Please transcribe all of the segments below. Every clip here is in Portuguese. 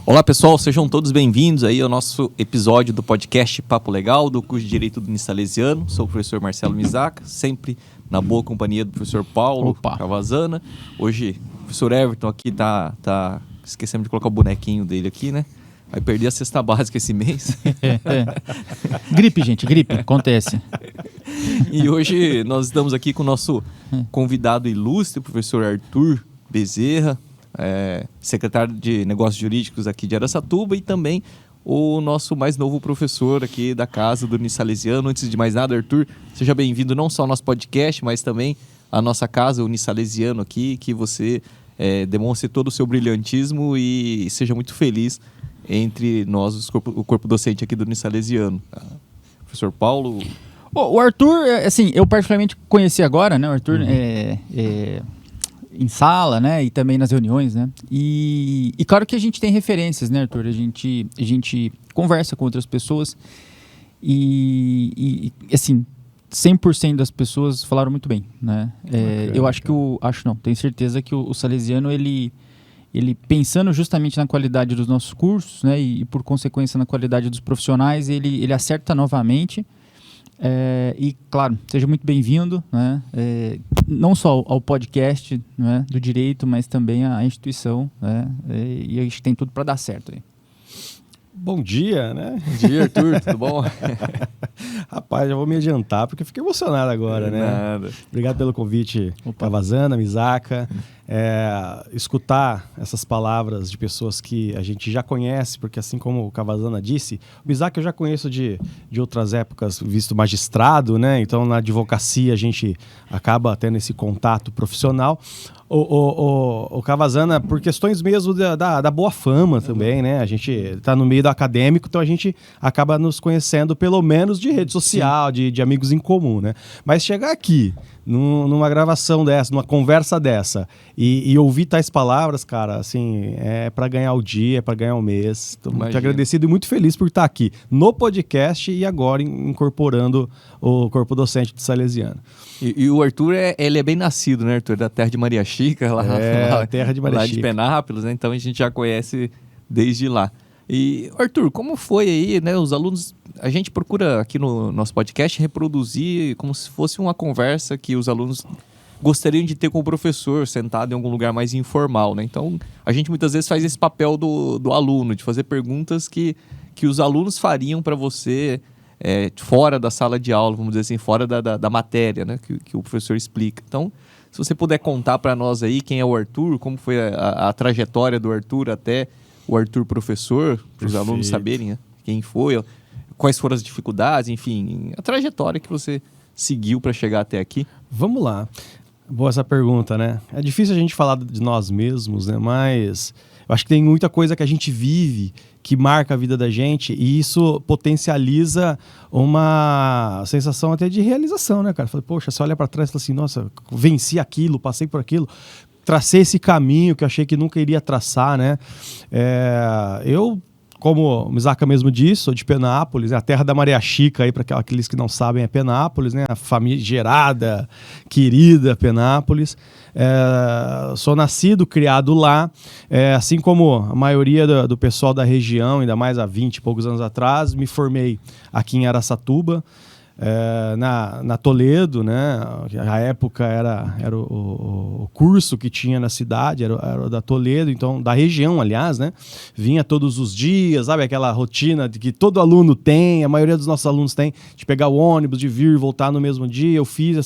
Olá pessoal, sejam todos bem-vindos aí ao nosso episódio do podcast Papo Legal, do curso de Direito do Unisalesiano. Sou o professor Marcelo Mizaca, sempre na boa companhia do professor Paulo Cavazana. Hoje o professor Everton aqui tá esquecendo de colocar o bonequinho dele aqui, né? Vai perder a cesta básica esse mês. Gripe, gente, gripe, acontece. E hoje nós estamos aqui com o nosso convidado ilustre, o professor Arthur Bezerra, secretário de Negócios Jurídicos aqui de Araçatuba, e também o nosso mais novo professor aqui da casa do Unisalesiano. Antes de mais nada, Arthur, seja bem-vindo não só ao nosso podcast, mas também à nossa casa Unisalesiano aqui, que você demonstre todo o seu brilhantismo e seja muito feliz entre nós, o corpo docente aqui do Unisalesiano. Professor Paulo... O Arthur, assim, eu particularmente conheci agora, né, o Arthur, em sala, né, e também nas reuniões, né, e claro que a gente tem referências, né, Arthur, a gente conversa com outras pessoas e assim, 100% das pessoas falaram muito bem, né, eu acho que tenho certeza que o Salesiano, ele pensando justamente na qualidade dos nossos cursos, né, e por consequência na qualidade dos profissionais, ele acerta novamente. E claro, seja muito bem-vindo, né? Não só ao podcast, né, do direito, mas também à instituição, né? E a gente tem tudo para dar certo aí. Bom dia, né? Bom dia, Arthur, tudo bom? Rapaz, já vou me adiantar, porque fiquei emocionado agora, né? Nada. Obrigado pelo convite, Cavazana, Mizaca. Escutar essas palavras de pessoas que a gente já conhece, porque assim como o Cavazana disse, o Mizaca eu já conheço de outras épocas, visto magistrado, né? Então na advocacia a gente acaba tendo esse contato profissional. O Cavazana, por questões mesmo da boa fama também, né? A gente está no meio do acadêmico, então a gente acaba nos conhecendo pelo menos de rede social, de amigos em comum, né? Mas chegar aqui, numa gravação dessa, numa conversa dessa, e ouvir tais palavras, cara, assim, é para ganhar o dia, é para ganhar o mês. Estou muito agradecido e muito feliz por estar aqui no podcast e agora incorporando o corpo docente do Salesiano. E o Arthur, ele é bem nascido, né, Arthur? Da terra de Maria Chica, lá terra de Maria lá Chica. de Penápolis, né? Então a gente já conhece desde lá. E, Arthur, como foi aí, né? Os alunos, a gente procura aqui no nosso podcast reproduzir como se fosse uma conversa que os alunos gostariam de ter com o professor, sentado em algum lugar mais informal, né? Então, a gente muitas vezes faz esse papel do aluno, de fazer perguntas que os alunos fariam para você fora da sala de aula, vamos dizer assim, fora da matéria, né? Que o professor explica. Então, se você puder contar para nós aí quem é o Arthur, como foi a trajetória do Arthur até o Arthur professor, para os alunos saberem, né, quem foi, quais foram as dificuldades, enfim, a trajetória que você seguiu para chegar até aqui. Vamos lá. Boa essa pergunta, né? É difícil a gente falar de nós mesmos, né? Mas eu acho que tem muita coisa que a gente vive que marca a vida da gente e isso potencializa uma sensação até de realização, né, cara? Poxa, você olha para trás e fala assim, nossa, venci aquilo, passei por aquilo, tracei esse caminho que eu achei que nunca iria traçar, né? Eu, como o Mizaca mesmo disse, sou de Penápolis, a terra da Maria Chica, aí para aqueles que não sabem, é Penápolis, né? A famigerada, querida Penápolis. Sou nascido, criado lá, assim como a maioria do pessoal da região, ainda mais há 20 e poucos anos atrás, me formei aqui em Araçatuba, na Toledo, né? A época era o curso que tinha na cidade, era da Toledo, então da região, aliás, né? Vinha todos os dias, sabe aquela rotina de que todo aluno tem, a maioria dos nossos alunos tem, de pegar o ônibus, de vir e voltar no mesmo dia. Eu fiz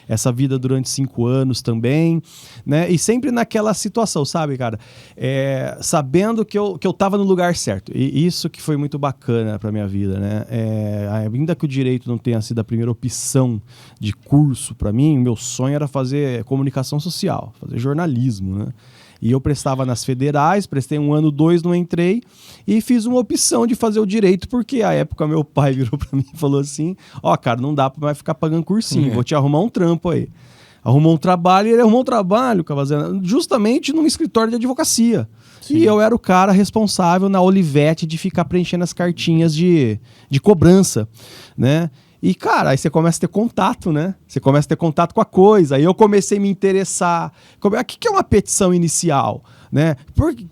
essa vida durante 5 anos também, né? E sempre naquela situação, sabe, cara? Sabendo que eu tava no lugar certo. E isso que foi muito bacana pra minha vida, né? Ainda que o direito não tenha sido a primeira opção de curso para mim, meu sonho era fazer comunicação social, fazer jornalismo, né? E eu prestava nas federais, prestei 1 ano, 2, não entrei e fiz uma opção de fazer o direito, porque à época meu pai virou para mim e falou assim, cara, não dá para mais ficar pagando cursinho, vou te arrumar um trampo aí. Arrumou um trabalho, e ele arrumou um trabalho, Cavazana, justamente num escritório de advocacia. Sim. E eu era o cara responsável na Olivetti de ficar preenchendo as cartinhas de cobrança, né? E, cara, aí você começa a ter contato, né? Você começa a ter contato com a coisa. Aí eu comecei a me interessar. O que é uma petição inicial? né?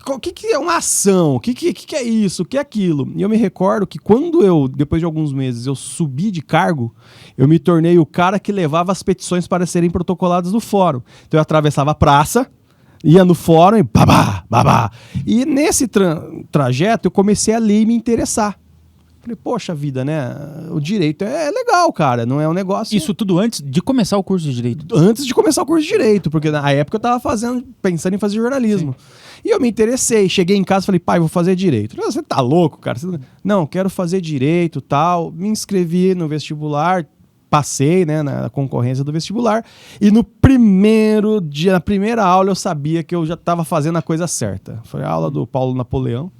O que é uma ação? O que é isso? O que é aquilo? E eu me recordo que quando depois de alguns meses, eu subi de cargo, eu me tornei o cara que levava as petições para serem protocoladas no fórum. Então eu atravessava a praça, ia no fórum e babá, babá. E nesse trajeto eu comecei a ler e me interessar. Falei, poxa vida, né? O direito é legal, cara. Não é um negócio... Isso tudo antes de começar o curso de Direito? Antes de começar o curso de Direito, porque na época eu tava pensando em fazer jornalismo. Sim. E eu me interessei. Cheguei em casa e falei, pai, vou fazer Direito. Falei, você tá louco, cara? Não, quero fazer Direito, tal. Me inscrevi no vestibular, passei, né, na concorrência do vestibular. E no primeiro dia, na primeira aula, eu sabia que eu já estava fazendo a coisa certa. Foi a aula do Paulo Napoleão.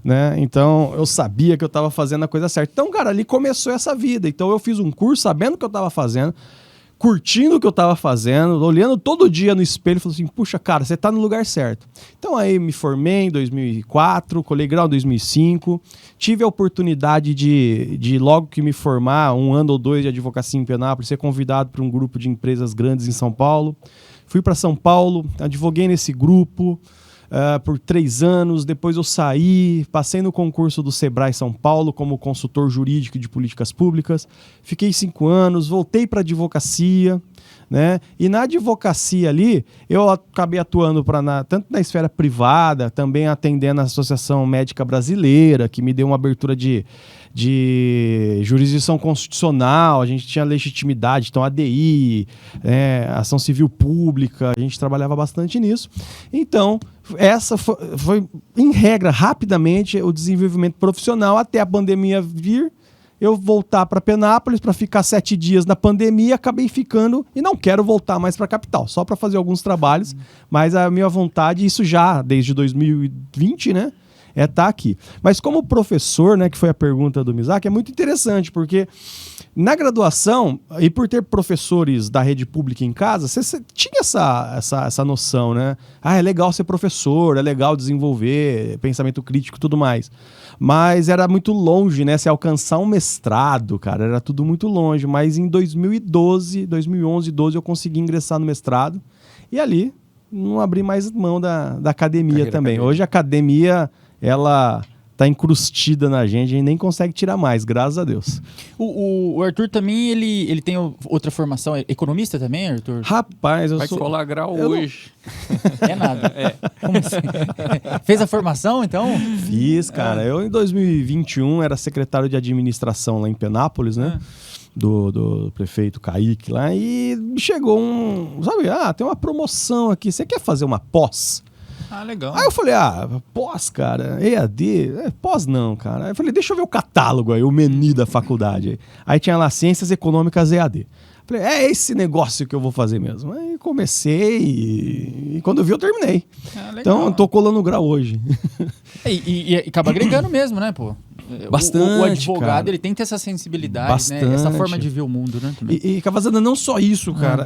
Né? Então eu sabia que eu estava fazendo a coisa certa. Então, cara, ali começou essa vida. Então eu fiz um curso sabendo o que eu estava fazendo, curtindo o que eu estava fazendo, olhando todo dia no espelho e falando assim, puxa, cara, você está no lugar certo. Então aí me formei em 2004, colei grau em 2005, tive a oportunidade de logo que me formar, 1 ano ou 2 de advocacia em Penápolis, ser convidado para um grupo de empresas grandes em São Paulo. Fui para São Paulo, advoguei nesse grupo, por 3 anos, depois eu saí, passei no concurso do Sebrae São Paulo como consultor jurídico de políticas públicas, fiquei 5 anos, voltei para a advocacia, né? E na advocacia ali, eu acabei atuando tanto na esfera privada, também atendendo a Associação Médica Brasileira, que me deu uma abertura de jurisdição constitucional, a gente tinha legitimidade, então ADI, ação civil pública, a gente trabalhava bastante nisso. Então, essa foi em regra, rapidamente, o desenvolvimento profissional até a pandemia vir, eu voltar para Penápolis para ficar 7 dias na pandemia, acabei ficando e não quero voltar mais para a capital, só para fazer alguns trabalhos, mas a minha vontade, isso já desde 2020, né? Tá aqui. Mas como professor, né, que foi a pergunta do Mizaki, é muito interessante, porque na graduação, e por ter professores da rede pública em casa, você tinha essa noção, né? É legal ser professor, é legal desenvolver pensamento crítico e tudo mais. Mas era muito longe, né? Se alcançar um mestrado, cara, era tudo muito longe. Mas em 2011, 2012, eu consegui ingressar no mestrado. E ali, não abri mais mão da academia também. Hoje a academia, ela tá encrustida na gente, a gente nem consegue tirar mais, graças a Deus. O Arthur também, ele tem outra formação, economista também, Arthur? Rapaz, Vai colar grau hoje. Não... É nada. Como assim? Fez a formação, então? Fiz, cara. Eu, em 2021, era secretário de administração lá em Penápolis, né? Do prefeito Kaique lá, e chegou tem uma promoção aqui, você quer fazer uma pós? Legal. Aí eu falei, pós, cara, EAD? Pós não, cara. Aí eu falei, deixa eu ver o catálogo aí, o menu da faculdade. Aí tinha lá Ciências Econômicas EAD. Falei, é esse negócio que eu vou fazer mesmo. Aí comecei e quando eu vi eu terminei. Então eu tô colando o grau hoje. E acaba agregando mesmo, né, pô? Bastante, o advogado, cara. Ele tem que ter essa sensibilidade, Bastante. né? Essa forma de ver o mundo, né? E Cavazana, não só isso, cara.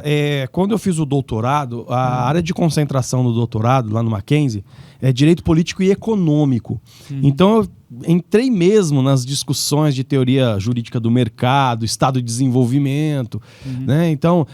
Quando eu fiz o doutorado, a área de concentração do doutorado, lá no Mackenzie, é Direito Político e Econômico. Então, eu entrei mesmo nas discussões de teoria jurídica do mercado, Estado de Desenvolvimento, né? Então,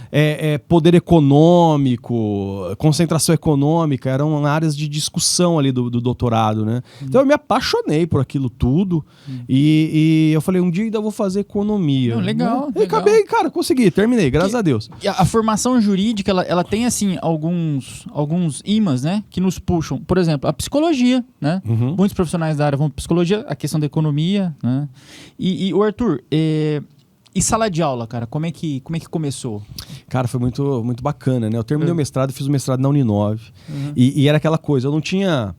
poder econômico, concentração econômica, eram áreas de discussão ali do doutorado, né? Então, eu me apaixonei por aquilo tudo e eu falei, um dia ainda vou fazer economia. Legal, né? E acabei, cara, consegui, terminei, graças a Deus. A formação jurídica, ela tem, assim, alguns ímãs, né? Que nos puxam. Por exemplo, a psicologia, né? Muitos profissionais da área vão para psicologia, a questão da economia, né? E o Arthur, e sala de aula, cara, como é que começou? Cara, foi muito, muito bacana, né? Eu terminei o mestrado, fiz o mestrado na Uninove. E era aquela coisa, eu não tinha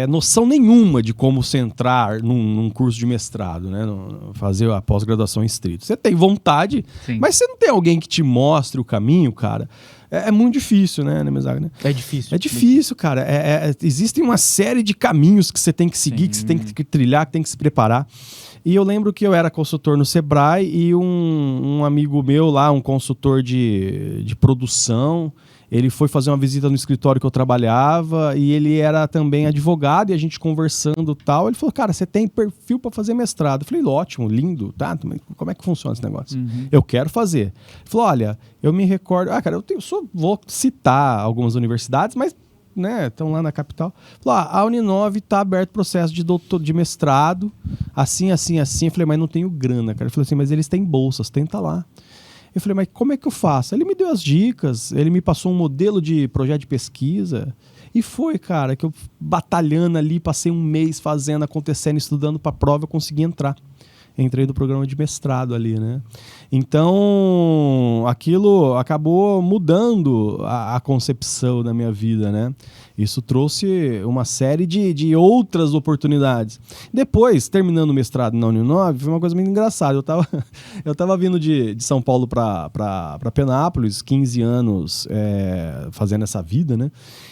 noção nenhuma de como se entrar num curso de mestrado, né? Fazer a pós-graduação em estrito. Você tem vontade, mas você não tem alguém que te mostre o caminho, cara. É muito difícil, né, Mizaki, né? É difícil. É difícil, cara. Existem uma série de caminhos que você tem que seguir, que você tem que trilhar, que tem que se preparar. E eu lembro que eu era consultor no Sebrae e um amigo meu lá, um consultor de produção, ele foi fazer uma visita no escritório que eu trabalhava e ele era também advogado e a gente conversando e tal. Ele falou, cara, você tem perfil para fazer mestrado? Eu falei, ótimo, lindo, tá? Como é que funciona esse negócio? Eu quero fazer. Ele falou, olha, eu me recordo... cara, vou citar algumas universidades, mas né, estão lá na capital. Falou, a Uninove está aberto processo de mestrado, assim. Eu falei, mas não tenho grana, cara. Ele falou assim, mas eles têm bolsas, tenta lá. Eu falei, mas como é que eu faço? Ele me deu as dicas, ele me passou um modelo de projeto de pesquisa. E foi, cara, que eu batalhando ali, passei um mês fazendo, acontecendo, estudando para a prova, eu consegui entrar. Entrei no programa de mestrado ali, né? Então, aquilo acabou mudando a concepção da minha vida, né? Isso trouxe uma série de outras oportunidades. Depois, terminando o mestrado na Uninove, foi uma coisa muito engraçada. Eu tava vindo de São Paulo para Penápolis, 15 anos fazendo essa vida, né?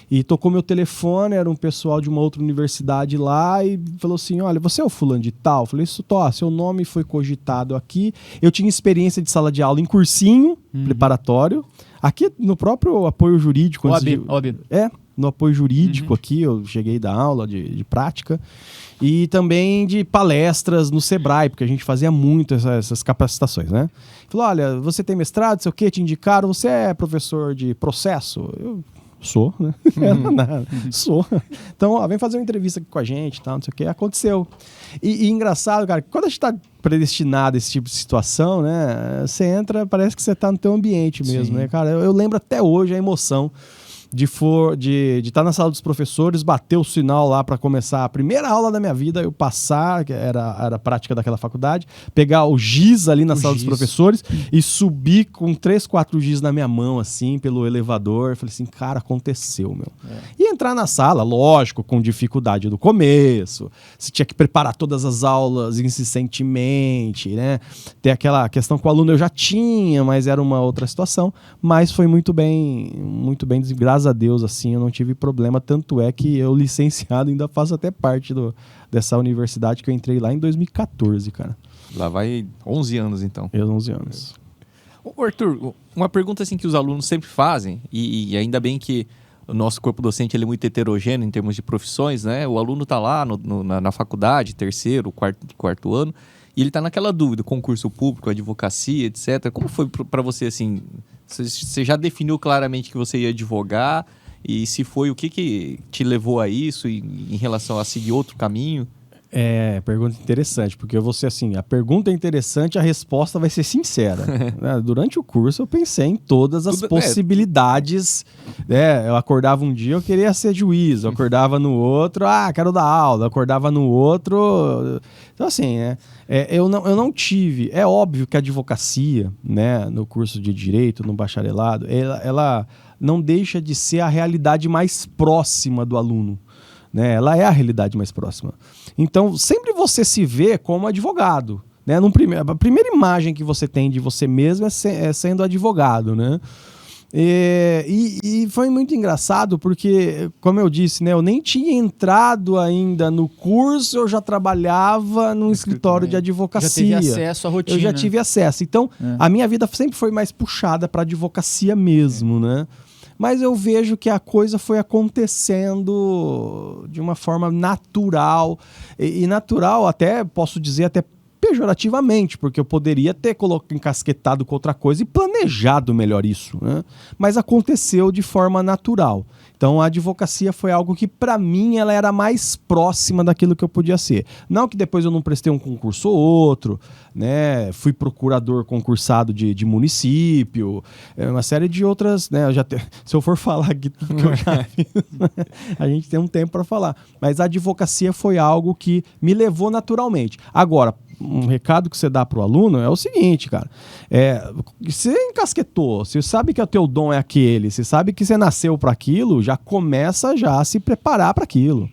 E tocou meu telefone, era um pessoal de uma outra universidade lá e falou assim, olha, você é o fulano de tal? Eu falei, isso, seu nome foi cogitado aqui. Eu tinha experiência de sala de aula em cursinho preparatório. Aqui no próprio apoio jurídico. OAB. No apoio jurídico aqui, eu cheguei da aula de prática. E também de palestras no Sebrae, porque a gente fazia muito essas capacitações, né? Falou, olha, você tem mestrado, sei o quê, te indicaram, você é professor de processo? Eu sou, né? Sou. Então, vem fazer uma entrevista aqui com a gente, tal, não sei o que. Aconteceu. E engraçado, cara, quando a gente tá predestinado a esse tipo de situação, né? Você entra, parece que você tá no teu ambiente mesmo, né, cara? Eu lembro até hoje a emoção de estar na sala dos professores, bater o sinal lá para começar a primeira aula da minha vida, eu passar, que era a prática daquela faculdade, pegar o giz ali na sala dos professores e subir com 3, 4 giz na minha mão, assim, pelo elevador. Eu falei assim, cara, aconteceu, meu. E entrar na sala, lógico, com dificuldade do começo, você tinha que preparar todas as aulas insistentemente, né? Tem aquela questão que o aluno eu já tinha, mas era uma outra situação, mas foi muito bem, graças a Deus, assim, eu não tive problema, tanto é que eu, licenciado, ainda faço até parte dessa universidade que eu entrei lá em 2014, cara. Lá vai 11 anos, então. 11 anos. Ô, Arthur, uma pergunta assim que os alunos sempre fazem, e ainda bem que o nosso corpo docente ele é muito heterogêneo em termos de profissões, né? O aluno está lá na faculdade, terceiro, quarto ano, e ele está naquela dúvida, concurso público, advocacia, etc. Como foi para você, assim? Você já definiu claramente que você ia advogar? E se foi, o que te levou a isso em relação a seguir outro caminho? Pergunta interessante, porque eu vou ser assim, a pergunta é interessante, a resposta vai ser sincera. Durante o curso eu pensei em todas as possibilidades. Eu acordava um dia, eu queria ser juiz, eu acordava no outro, quero dar aula, eu acordava no outro. Então assim, eu não tive, é óbvio que a advocacia, né, no curso de Direito, no bacharelado, ela não deixa de ser a realidade mais próxima do aluno. Né? Ela é a realidade mais próxima. Então, sempre você se vê como advogado. Né? A primeira imagem que você tem de você mesmo é sendo advogado. Né? E foi muito engraçado porque, como eu disse, né, eu nem tinha entrado ainda no curso, eu já trabalhava num escritório de advocacia. Já teve acesso à rotina. Eu já tive acesso. Então, a minha vida sempre foi mais puxada para advocacia mesmo, né? Mas eu vejo que a coisa foi acontecendo de uma forma natural. E natural, até posso dizer, até pejorativamente, porque eu poderia ter encasquetado com outra coisa e planejado melhor isso, né? Mas aconteceu de forma natural. Então a advocacia foi algo que para mim ela era mais próxima daquilo que eu podia ser. Não que depois eu não prestei um concurso ou outro, né? Fui procurador concursado de município, uma série de outras, né? Se eu for falar aqui tudo que eu já fiz, a gente tem um tempo para falar. Mas a advocacia foi algo que me levou naturalmente. Agora, um recado que você dá pro aluno é o seguinte, cara. Você encasquetou, você sabe que o teu dom é aquele, você sabe que você nasceu para aquilo, já começa a se preparar para aquilo.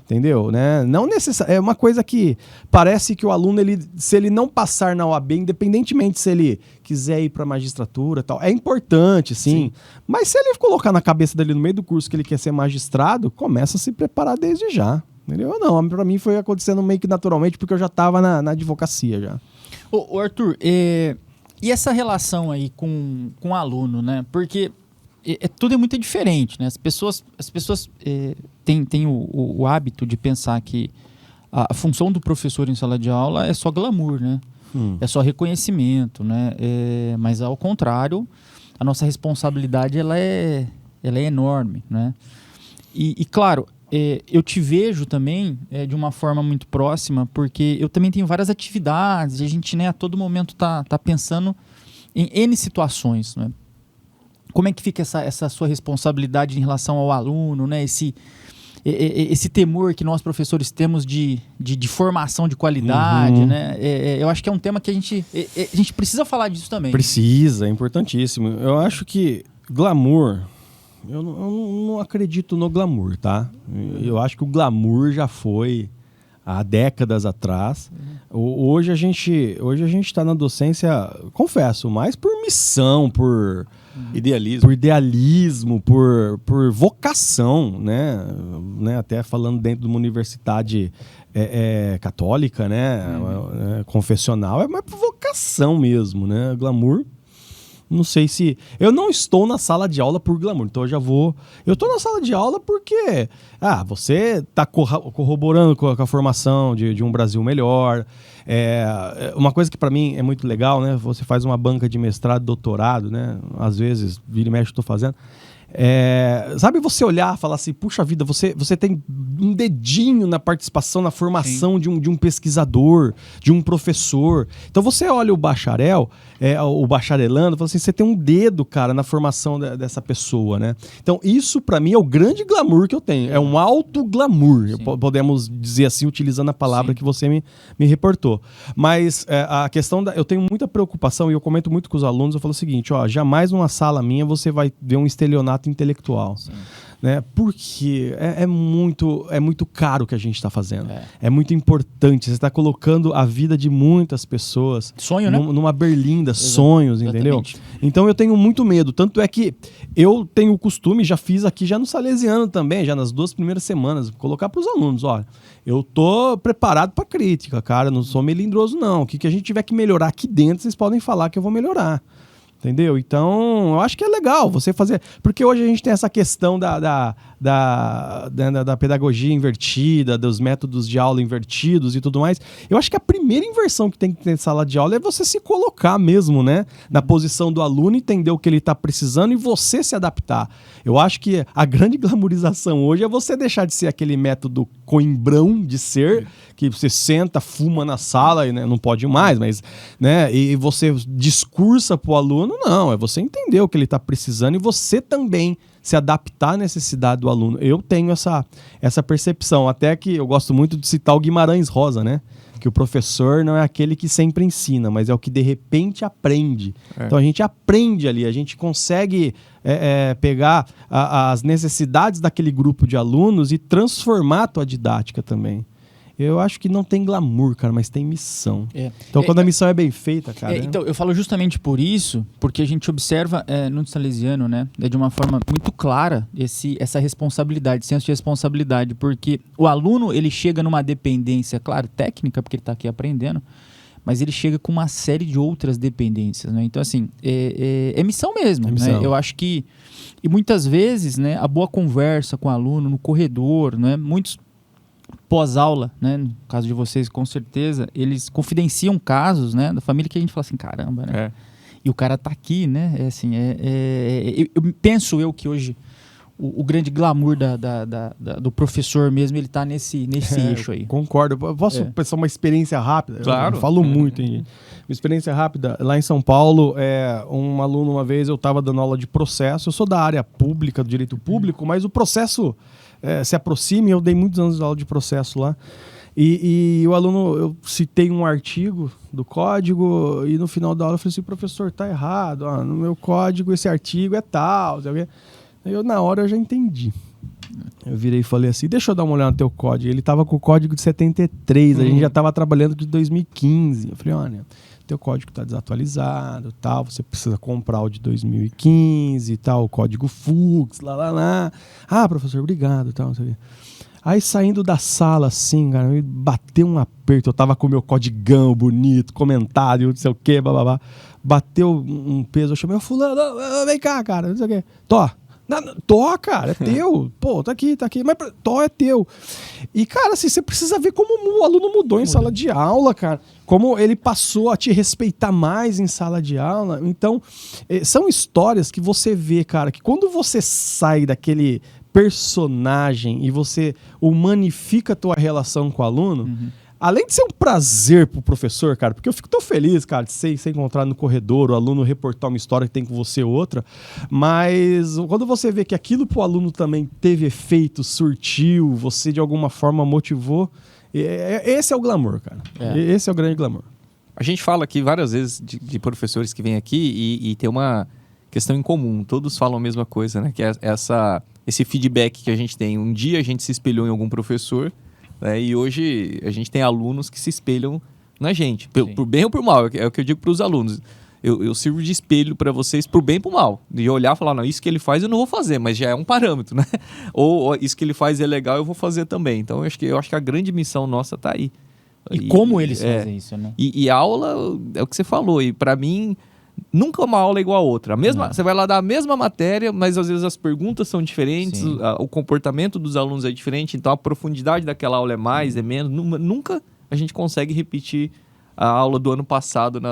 Entendeu? Né? Não é uma coisa que parece que o aluno, se ele não passar na OAB, independentemente se ele quiser ir para a magistratura e tal, é importante, sim. Mas se ele colocar na cabeça dele no meio do curso que ele quer ser magistrado, começa a se preparar desde já. Entendeu? Não, pra mim foi acontecendo meio que naturalmente, porque eu já estava na advocacia já. Ô Arthur, e essa relação aí com o aluno, né? Porque tudo é muito diferente, né? As pessoas têm o hábito de pensar que a função do professor em sala de aula é só glamour, né? É só reconhecimento, né? Mas ao contrário, a nossa responsabilidade ela é enorme, né? E claro, eu te vejo também de uma forma muito próxima, porque eu também tenho várias atividades, e a gente, né, a todo momento tá pensando em N situações, né? Como é que fica essa sua responsabilidade em relação ao aluno, né? Esse temor que nós professores temos de formação de qualidade, né? Eu acho que é um tema que a gente precisa falar disso também. Precisa, é importantíssimo. Eu acho que glamour, eu não acredito no glamour, tá? Eu acho que o glamour já foi há décadas atrás. Hoje a gente está na docência, confesso, mais por missão, por idealismo, por vocação, né? Até falando dentro de uma universidade católica, né? Confessional, é mais por vocação mesmo, né? Glamour. Não sei se... Eu não estou na sala de aula por glamour, então eu já vou... Eu estou na sala de aula porque... você está corroborando com a formação de um Brasil melhor. Uma coisa que para mim é muito legal, né? Você faz uma banca de mestrado, doutorado, né? Às vezes, vira e mexe, eu estou fazendo. Sabe você olhar e falar assim, puxa vida, você tem um dedinho na participação, na formação de um pesquisador, de um professor. Então você olha o bacharel, o bacharelando, fala assim, você tem um dedo, cara, na formação dessa pessoa, né? Então isso pra mim é o grande glamour que eu tenho, é um alto glamour, podemos dizer assim, utilizando a palavra que você me reportou. Mas a questão eu tenho muita preocupação e eu comento muito com os alunos, eu falo o seguinte, jamais numa sala minha você vai ver um estelionato intelectual, né? Porque é muito caro o que a gente está fazendo. É muito importante. Você está colocando a vida de muitas pessoas numa berlinda, sonhos, entendeu? Então eu tenho muito medo. Tanto é que eu tenho o costume, já fiz aqui já no Salesiano também, já nas 2 primeiras semanas, colocar para os alunos, olha, eu tô preparado para crítica, cara, não sou melindroso não. O que a gente tiver que melhorar aqui dentro, vocês podem falar que eu vou melhorar. Entendeu? Então, eu acho que é legal você fazer... Porque hoje a gente tem essa questão da pedagogia invertida, dos métodos de aula invertidos e tudo mais. Eu acho que a primeira inversão que tem que ter em sala de aula é você se colocar mesmo, né? Na posição do aluno, entender o que ele está precisando e você se adaptar. Eu acho que a grande glamorização hoje é você deixar de ser aquele método coimbrão de ser, que você senta, fuma na sala e, né, não pode mais, mas, né, e você discursa pro aluno. Não, é você entender o que ele está precisando e você também se adaptar à necessidade do aluno. Eu tenho essa percepção, até que eu gosto muito de citar o Guimarães Rosa, né? Que o professor não é aquele que sempre ensina, mas é o que de repente aprende. Então a gente aprende ali, a gente consegue pegar as necessidades daquele grupo de alunos e transformar a tua didática também. Eu acho que não tem glamour, cara, mas tem missão. Então, quando a missão é bem feita, cara... Então, eu falo justamente por isso, porque a gente observa no Salesiano, né, de uma forma muito clara essa responsabilidade, senso de responsabilidade, porque o aluno, ele chega numa dependência, claro, técnica, porque ele está aqui aprendendo, mas ele chega com uma série de outras dependências, né? Então, assim, é missão mesmo, missão. Né? Eu acho que... E muitas vezes, né, a boa conversa com o aluno no corredor, né, muitos... pós-aula, né? No caso de vocês, com certeza, eles confidenciam casos, né, da família que a gente fala assim, caramba, né? E o cara tá aqui, né? Eu penso que hoje o grande glamour do professor mesmo, ele tá nesse eixo aí. Concordo. Posso pensar uma experiência rápida? Claro. Eu falo muito, hein? Uma experiência rápida. Lá em São Paulo, um aluno, uma vez, eu estava dando aula de processo. Eu sou da área pública, do direito público, mas o processo se aproxima e eu dei muitos anos de aula de processo lá. E o aluno, eu citei um artigo do código e no final da aula eu falei assim, professor, tá errado. No meu código esse artigo é tal, sabe? Na hora eu já entendi. Eu virei e falei assim, deixa eu dar uma olhada no teu código. Ele tava com o código de 73, a gente já tava trabalhando de 2015. Eu falei, olha, teu código tá desatualizado, tal, você precisa comprar o de 2015, tal, o código Fux, lá. Ah, professor, obrigado, tal, não sei o quê. Aí saindo da sala, assim, cara, me bateu um aperto. Eu tava com o meu codigão bonito, comentário, não sei o quê, bababá. Bateu um peso, eu chamei o fulano, vem cá, cara, não sei o quê. Tó, cara, é teu. Pô, tá aqui. Mas Tó é teu. E, cara, assim, você precisa ver como o aluno mudou em sala de aula, cara. Como ele passou a te respeitar mais em sala de aula. Então, são histórias que você vê, cara, que quando você sai daquele personagem e você humanifica a tua relação com o aluno, além de ser um prazer pro professor, cara, porque eu fico tão feliz, cara, de você encontrar no corredor, o aluno reportar uma história que tem com você outra, mas quando você vê que aquilo pro aluno também teve efeito, surtiu, você de alguma forma motivou, esse é o glamour, cara. Esse é o grande glamour. A gente fala aqui várias vezes de professores que vêm aqui e tem uma questão em comum. Todos falam a mesma coisa, né? Que é esse feedback que a gente tem. Um dia a gente se espelhou em algum professor, né? E hoje a gente tem alunos que se espelham na gente. Por bem ou por mal. É o que eu digo para os alunos. Eu sirvo de espelho para vocês por bem e por mal. De olhar e falar, não, isso que ele faz eu não vou fazer, mas já é um parâmetro, né? Ou isso que ele faz é legal, eu vou fazer também. Então eu acho que a grande missão nossa tá aí. E como eles fazem isso, né? E a aula, é o que você falou, e para mim, nunca uma aula é igual a outra. Você vai lá dar a mesma matéria, mas às vezes as perguntas são diferentes, o comportamento dos alunos é diferente, então a profundidade daquela aula é mais, é menos. Nunca a gente consegue repetir a aula do ano passado no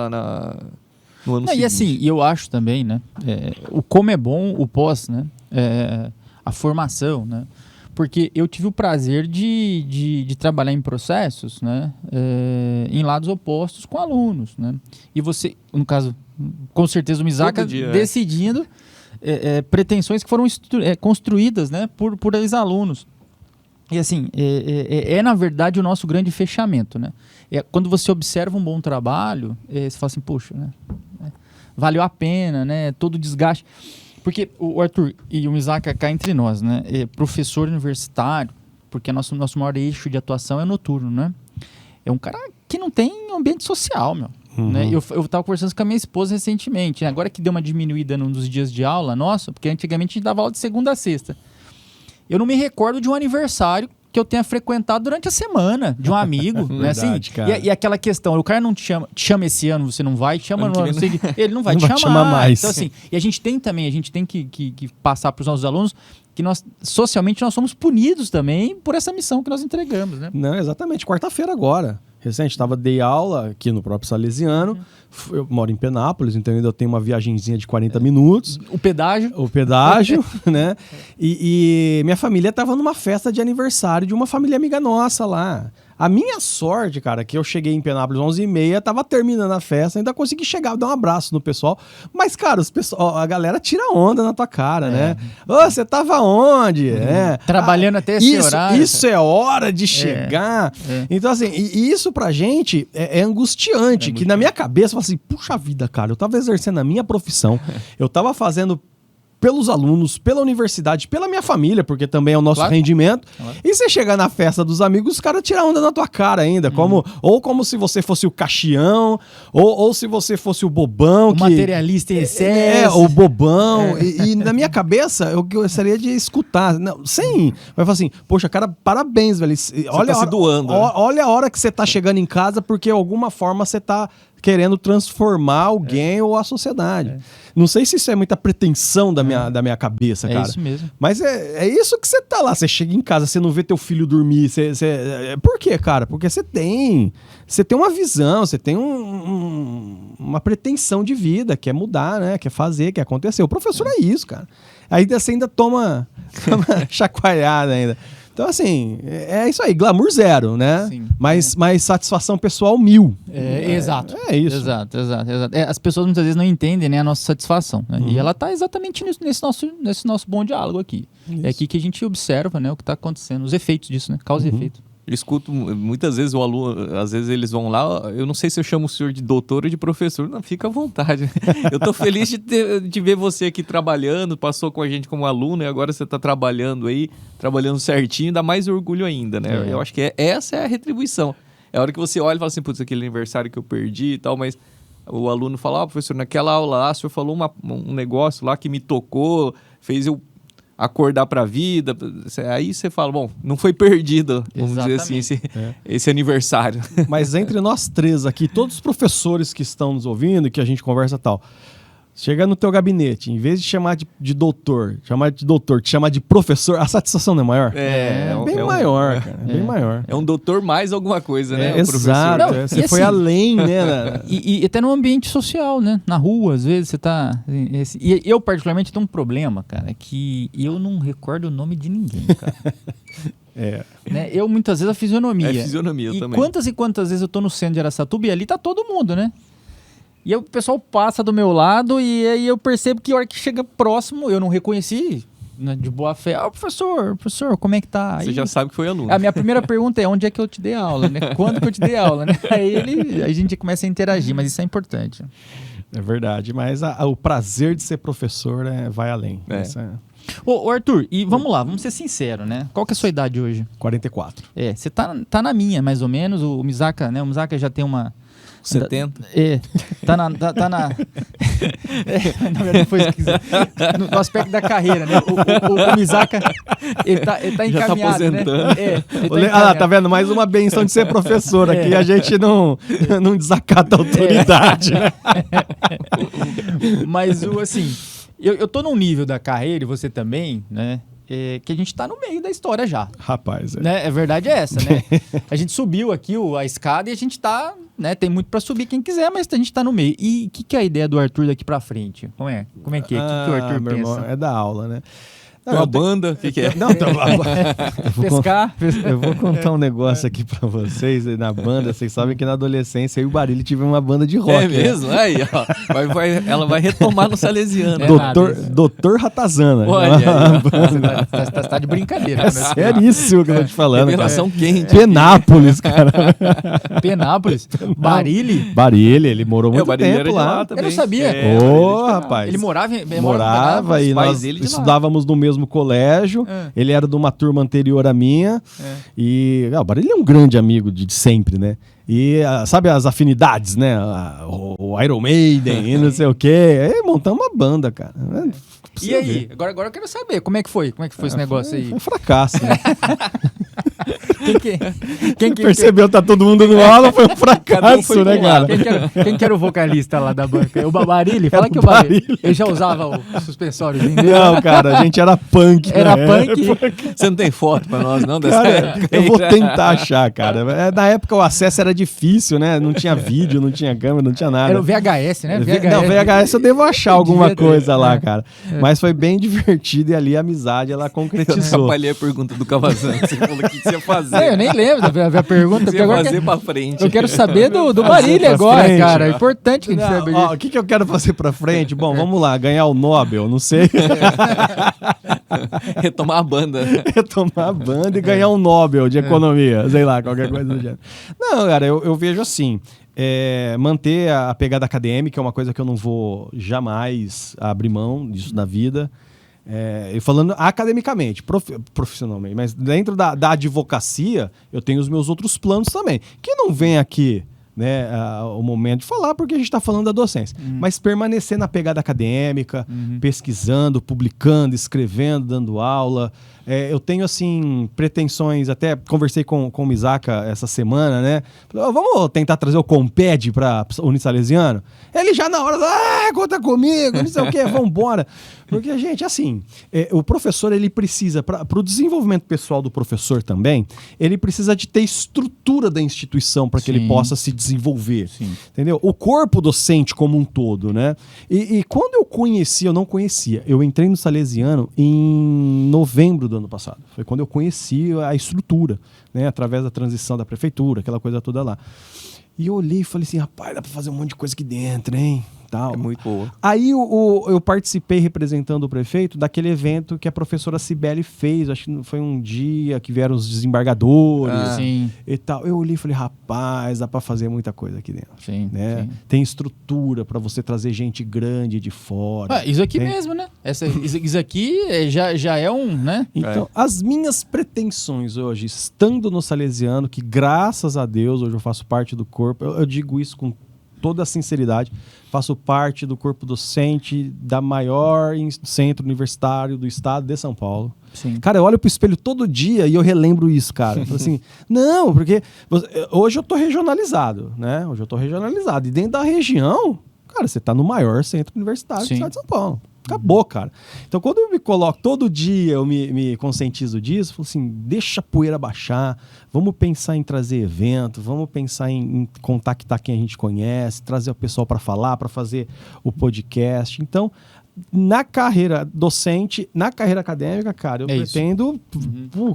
ano seguinte. E assim, eu acho também, né? O como é bom, o pós, né? A formação, né? Porque eu tive o prazer de trabalhar em processos, né, em lados opostos com alunos, né? E você, no caso, com certeza o Misaka decidindo pretensões que foram construídas, né, por ex-alunos. E assim, na verdade o nosso grande fechamento, né? Quando você observa um bom trabalho, você fala assim, poxa, né, valeu a pena, né, todo o desgaste. Porque o Arthur e o Misaka cá entre nós, né? Professor universitário, porque nosso maior eixo de atuação é noturno, né? É um cara que não tem ambiente social, meu. Né? Eu tava conversando com a minha esposa recentemente, né? Agora que deu uma diminuída num dos dias de aula, nossa, porque antigamente a gente dava aula de segunda a sexta. Eu não me recordo de um aniversário que eu tenha frequentado durante a semana, de um amigo, né? Verdade, assim, e aquela questão, o cara não te chama esse ano, você não vai, te chama no ano, ele não vai te chamar mais. Então assim, e a gente tem que passar para os nossos alunos que socialmente nós somos punidos também por essa missão que nós entregamos, né? Não, exatamente, quarta-feira agora. Recente, dei aula aqui no próprio Salesiano. Eu moro em Penápolis, então ainda tenho uma viagenzinha de 40 minutos. O pedágio, né? E minha família estava numa festa de aniversário de uma família amiga nossa lá. A minha sorte, cara, que eu cheguei em Penápolis 11h30, tava terminando a festa, ainda consegui chegar, dar um abraço no pessoal. Mas, cara, a galera tira onda na tua cara, né? Ô, você tava onde? Trabalhando até esse horário. Isso é hora de chegar. Então, assim, e isso pra gente é angustiante, que na minha cabeça, eu falo assim, puxa vida, cara, eu tava exercendo a minha profissão, eu tava fazendo pelos alunos, pela universidade, pela minha família, porque também é o nosso rendimento. E você chegar na festa dos amigos, os caras tiram onda na tua cara ainda, como se você fosse o caxião, ou se você fosse o bobão. Materialista em excesso. O bobão. E na minha cabeça, eu gostaria de escutar. Não, vai falar assim, poxa, cara, parabéns, velho. Olha, tá se doando. Olha a hora que você tá chegando em casa, porque de alguma forma você tá querendo transformar alguém ou a sociedade. Não sei se isso é muita pretensão da minha cabeça, cara. É isso mesmo. Mas é isso que você tá lá. Você chega em casa, você não vê teu filho dormir. Por quê, cara? Porque você tem uma visão, você tem uma pretensão de vida, quer mudar, né? Quer fazer, quer acontecer. O professor é isso, cara. Aí você ainda toma chacoalhada ainda. Então, assim, é isso aí, glamour zero, né? Sim. Mas satisfação pessoal 1000. Exato. É isso. Exato. As pessoas muitas vezes não entendem, né, a nossa satisfação. Né? E ela está exatamente nesse nosso bom diálogo aqui. Isso. É aqui que a gente observa, né, o que está acontecendo, os efeitos disso, né? Causa e efeito. Eu escuto muitas vezes o aluno, às vezes eles vão lá, eu não sei se eu chamo o senhor de doutor ou de professor, não, fica à vontade. Eu tô feliz de ver você aqui trabalhando, passou com a gente como aluno e agora você tá trabalhando aí, trabalhando certinho, dá mais orgulho ainda, né? Eu acho que essa é a retribuição. É a hora que você olha e fala assim, putz, aquele aniversário que eu perdi e tal, mas o aluno fala, professor, naquela aula lá, o senhor falou um negócio lá que me tocou, fez eu acordar para a vida, aí você fala, bom, não foi perdido, vamos dizer assim, esse aniversário. Mas entre nós três aqui, todos os professores que estão nos ouvindo, que a gente conversa e tal, chega no teu gabinete, em vez de chamar de doutor, te chamar de professor, a satisfação não é maior? Bem maior, cara. Bem maior. É um doutor mais alguma coisa, né? Exato. Não, você foi assim, além, né? E até no ambiente social, né? Na rua, às vezes você tá... E eu, particularmente, tenho um problema, cara, que eu não recordo o nome de ninguém, cara. Né? Eu, muitas vezes, a fisionomia. Fisionomia e também. Quantas vezes eu tô no centro de Araçatuba e ali tá todo mundo, né? E aí o pessoal passa do meu lado e aí eu percebo que a hora que chega próximo, eu não reconheci, né, de boa fé. Professor, como é que tá? Você aí, já sabe que foi aluno. A minha primeira pergunta é onde é que eu te dei aula, né? Quando que eu te dei aula, né? Aí a gente começa a interagir, mas isso é importante. É verdade, mas o prazer de ser professor vai além. Ô, Arthur, e vamos lá, vamos ser sinceros, né? Qual que é a sua idade hoje? 44. Você tá na minha, mais ou menos. O Misaka, né? O Misaka já tem uma... 70. Tá na verdade foi no aspecto da carreira, né? O Misaka, ele tá já tá encaminhado, aposentando. Né? Tá vendo? Mais uma benção de ser professor aqui. A gente não desacata a autoridade, né? Mas, assim, eu tô num nível da carreira, e você também, né? Que a gente tá no meio da história já. Rapaz, né? A verdade é essa, né? A gente subiu aqui a escada e a gente tá, né? Tem muito pra subir quem quiser, mas a gente tá no meio. E o que é a ideia do Arthur daqui pra frente? Como é que é? O que o Arthur meu pensa? irmão, é da aula, né? Tem uma banda? O que é? Não, Pescar. Eu vou contar um negócio aqui pra vocês. Na banda, vocês sabem que na adolescência eu e o Barilli tivemos uma banda de rock. É mesmo? Aí, ó. Ela vai retomar no Salesiano. Doutor Ratazana. Olha aí. Você tá de brincadeira. É seríssimo que eu tô te falando. Revelação quente. Penápolis, cara. Penápolis? Barilli? Barilli, ele morou muito Barilli tempo lá. Eu não sabia. Rapaz. Ele morava e nós estudávamos no mesmo colégio. Ele era de uma turma anterior à minha. E o Barilli é um grande amigo de sempre, né? E sabe as afinidades, né? O Iron Maiden e não sei o quê. Aí montamos uma banda, cara. E aí? Agora eu quero saber, como é que foi? Como é que foi esse negócio aí? Foi um fracasso, né? Quem percebeu que tá todo mundo no aula, foi um fracasso, né, cara? Quem que era o vocalista lá da banca? O Barilli? Fala que o Barilli. Ele já usava o suspensório. Não, cara, a gente era punk. Era punk? Você não tem foto pra nós, não? Dessa época? Eu vou tentar achar, cara. Na época o acesso era difícil, né? Não tinha vídeo, não tinha câmera, não tinha nada. Era o VHS, né? Não, VHS eu devo achar alguma coisa lá, cara. Mas foi bem divertido e ali a amizade, ela concretizou. Eu atrapalhei a pergunta do Cavazano. Você falou o que você ia fazer. Eu nem lembro da pergunta. Você ia fazer pra frente. Eu quero saber do Barilli agora, frente, cara. É importante que a gente saiba disso. O que eu quero fazer pra frente? Bom, vamos lá. Ganhar o Nobel, não sei. Retomar a banda. Retomar a banda e ganhar um Nobel de economia. Sei lá, qualquer coisa do gênero. Não, cara, eu vejo assim. Manter a pegada acadêmica é uma coisa que eu não vou jamais abrir mão disso na vida. E falando academicamente, profissionalmente, mas dentro da advocacia, eu tenho os meus outros planos também. Que não vem aqui, né, o momento de falar, porque a gente está falando da docência. Mas permanecer na pegada acadêmica, pesquisando, publicando, escrevendo, dando aula. Eu tenho, assim, pretensões, até conversei com o Misaka essa semana, né? Vamos tentar trazer o Comped para o Unisalesiano? Ele já na hora, conta comigo, não sei o quê, vambora. Porque, gente, assim, o professor, ele precisa, para o desenvolvimento pessoal do professor também, ele precisa de ter estrutura da instituição para que ele possa se desenvolver. Sim. Entendeu? O corpo docente como um todo, né? E quando eu não conhecia, eu entrei no Salesiano em novembro do ano passado. Foi quando eu conheci a estrutura, né? Através da transição da prefeitura, aquela coisa toda lá. E eu olhei e falei assim, rapaz, dá pra fazer um monte de coisa aqui dentro, hein? Tal. É muito boa. Aí eu participei representando o prefeito daquele evento que a professora Cibele fez, acho que foi um dia que vieram os desembargadores e tal. Eu olhei e falei, rapaz, dá pra fazer muita coisa aqui dentro. Né? Tem estrutura pra você trazer gente grande de fora. Isso aqui mesmo, né? Isso aqui já é um, né? Então, as minhas pretensões hoje, estando no Salesiano, que graças a Deus hoje eu faço parte do corpo, eu digo isso com toda a sinceridade, faço parte do corpo docente da maior centro universitário do estado de São Paulo. Sim. Cara, eu olho pro espelho todo dia e eu relembro isso, cara. Assim, não, porque hoje eu tô regionalizado, né? Hoje eu tô regionalizado. E dentro da região, cara, você tá no maior centro universitário do Sim. estado de São Paulo. Acabou, cara. Então, quando eu me coloco, todo dia eu me conscientizo disso, eu falo assim, deixa a poeira baixar, vamos pensar em trazer evento, vamos pensar em contactar quem a gente conhece, trazer o pessoal para falar, para fazer o podcast. Então, na carreira docente, na carreira acadêmica, cara, eu pretendo,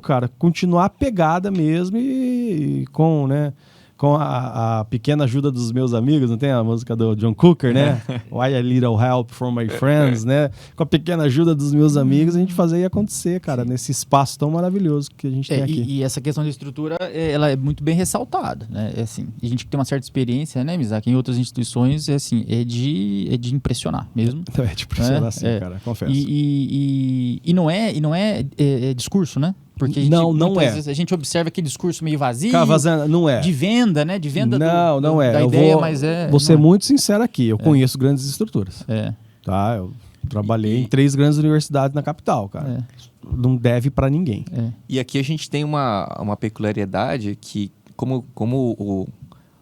cara, continuar a pegada mesmo e com, né, com a pequena ajuda dos meus amigos, não tem a música do John Cooker, né? Why a little help from my friends, né? Com a pequena ajuda dos meus amigos, a gente fazer acontecer, cara, nesse espaço tão maravilhoso que a gente tem aqui. E essa questão de estrutura, ela é muito bem ressaltada, né? É assim, a gente que tem uma certa experiência, né, Mizaki? Em outras instituições, é assim, é de impressionar mesmo. Então, é de impressionar sim, cara, confesso. E não é discurso, né? Porque a gente, não é. vezes a gente observa aquele discurso meio vazio, não é. de venda, né? De venda não é. da ideia, mas é... Vou ser muito sincero aqui, eu conheço grandes estruturas. Tá? Eu trabalhei em 3 grandes universidades na capital, cara. Não deve pra ninguém. E aqui a gente tem uma peculiaridade que, como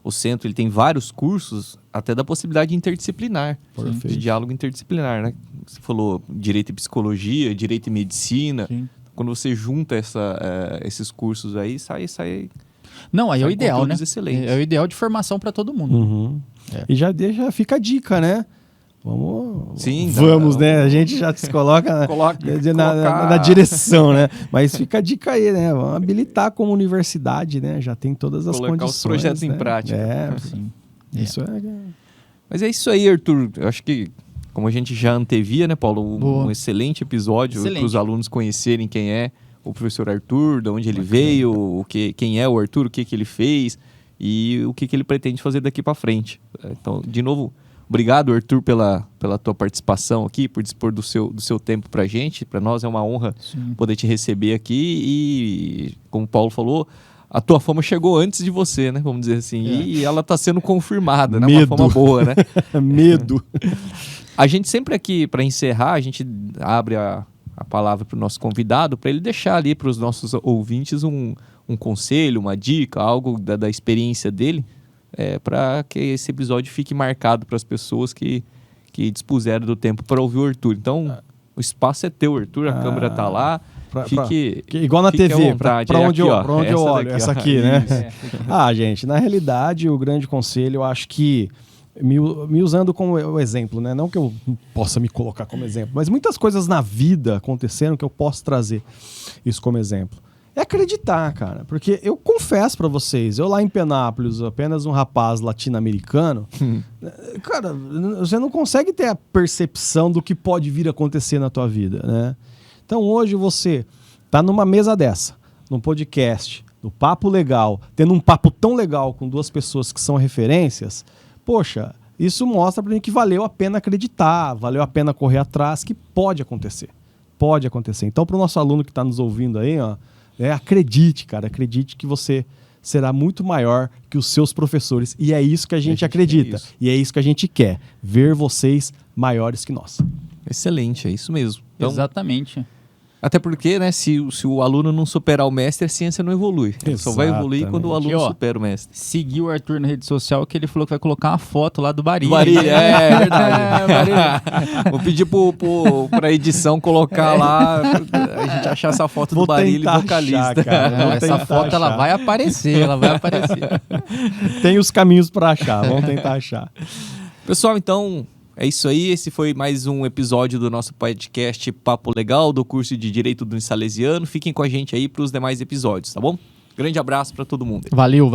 o centro ele tem vários cursos, até da possibilidade interdisciplinar, de diálogo interdisciplinar, né? Você falou direito e psicologia, direito e medicina. Sim. Quando você junta esses cursos aí, sai Não, aí é o ideal, né? Excelentes. É o ideal de formação para todo mundo. E já fica a dica, né? Vamos, Sim, né? A gente já se coloca na direção, né? Mas fica a dica aí, né? Vamos habilitar como universidade, né? Já tem todas as colocar condições. Os projetos em prática. Sim. Isso é... Mas é isso aí, Arthur. Eu acho que, como a gente já antevia, né, Paulo? Um excelente episódio para os alunos conhecerem quem é o professor Arthur, de onde ele veio, quem é o Arthur, o que ele fez e o que ele pretende fazer daqui para frente. Então, de novo, obrigado, Arthur, pela tua participação aqui, por dispor do seu tempo para a gente. Para nós é uma honra poder te receber aqui e, como o Paulo falou, a tua fama chegou antes de você, né? Vamos dizer assim. E ela está sendo confirmada, né? Uma fama boa, né? Medo. A gente sempre aqui, para encerrar, a gente abre a palavra para o nosso convidado, para ele deixar ali para os nossos ouvintes um conselho, uma dica, algo da experiência dele, para que esse episódio fique marcado para as pessoas que dispuseram do tempo para ouvir o Arthur. Então, o espaço é teu, Arthur, a câmera está lá. Igual na TV, para onde eu olho, essa aqui, né? Gente, na realidade, o grande conselho, eu acho que me usando como exemplo, né? Não que eu possa me colocar como exemplo, mas muitas coisas na vida aconteceram que eu posso trazer isso como exemplo. É acreditar, cara, porque eu confesso pra vocês, eu lá em Penápolis, apenas um rapaz latino-americano, cara, você não consegue ter a percepção do que pode vir a acontecer na tua vida, né? Então hoje você tá numa mesa dessa, num podcast, no papo legal, tendo um papo tão legal com 2 pessoas que são referências, poxa, isso mostra pra mim que valeu a pena acreditar, valeu a pena correr atrás, que pode acontecer. Pode acontecer. Então, pro nosso aluno que tá nos ouvindo aí, ó, acredite, cara, acredite que você será muito maior que os seus professores. E é isso que a gente acredita. E é isso que a gente quer, ver vocês maiores que nós. Excelente, é isso mesmo. Então, exatamente. Até porque, né, se o aluno não superar o mestre, a ciência não evolui. Só vai evoluir quando o aluno supera o mestre. Seguiu o Arthur na rede social, que ele falou que vai colocar uma foto lá do Barilha. É verdade. Vou pedir pra edição colocar lá, a gente achar essa foto do Barilha e vocalista. Essa foto ela vai aparecer, Tem os caminhos para achar, vamos tentar achar. Pessoal, então... É isso aí, esse foi mais um episódio do nosso podcast Papo Legal, do curso de Direito do Salesiano. Fiquem com a gente aí para os demais episódios, tá bom? Grande abraço para todo mundo. Valeu.